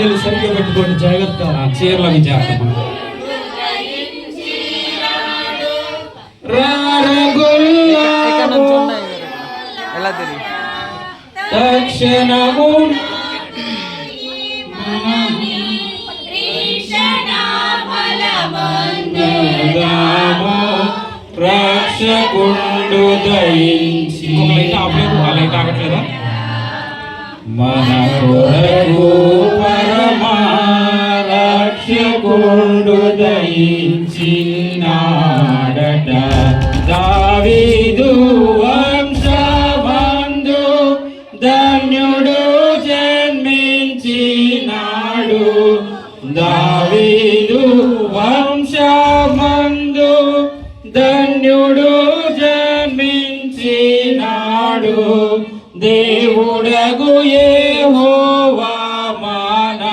భార్యలు సరిగ్గా పెట్టుకోండి, జాగ్రత్త. చీరలో విచారం తక్షణము రక్షకుండు దయించి. ఇంకొక లైట్ ఆపలేదు, ఆ లైట్ ఆగట్లేదా? మన కొరకు పరమా రక్షకుండు దయించినాడట. దావీదు వంశమందు ధన్యుడు జన్మించినాడు. దావీదు వంశమందు ధన్యుడు జన్మించినాడు. దేవుడగు యెహోవా మన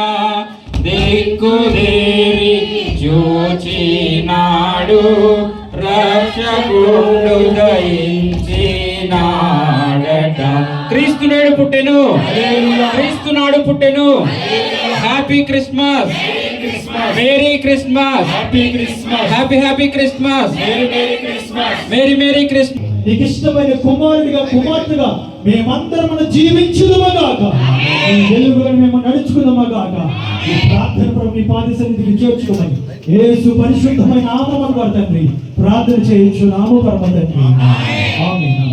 దిక్కుదేరి చూచినాడు. రక్షకుడు దయించినాడట. క్రీస్తునాడు పుట్టెను, క్రీస్తునాడు పుట్టెను. Happy Christmas, merry Christmas, happy Christmas, happy Christmas, merry merry Christmas. నీకు ఇష్టమైన కుమారుడిగా కుమార్తెగా మేమందరం జీవించుదుమగాక, నీ వెలుగులను మేము నడుచుకుందామగాక. ఈ ప్రార్థన ప్రభు నీ పాద సన్నిధికి చేర్చుకోమని యేసు పరిశుద్ధమైన నామమున తండ్రి ప్రార్థన చేయించు. నామ పరమ తండ్రి, ఆమేన్.